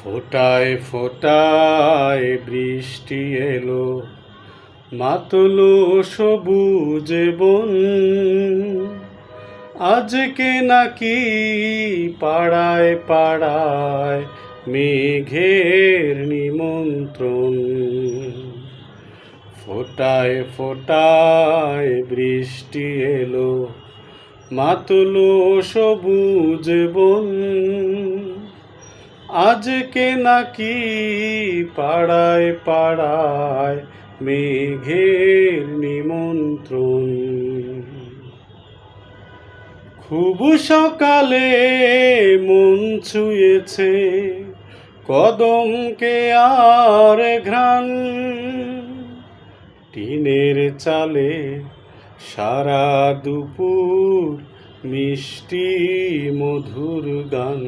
ফোটায় ফোটায় বৃষ্টি এলো, মাতলো সবুজ বন। আজকে নাকি পাড়ায় পাড়ায় মেঘের নিমন্ত্রণ। ফোটায় ফোটায় বৃষ্টি এলো, মাতলো সবুজ বন। আজকে নাকি পাড়ায় পাড়ায় মেঘের নিমন্ত্রণ। খুব সকালে মন ছুঁয়েছে কদমকে আর ঘ্রাণ। টিনের চালে সারা দুপুর মিষ্টি মধুর গান।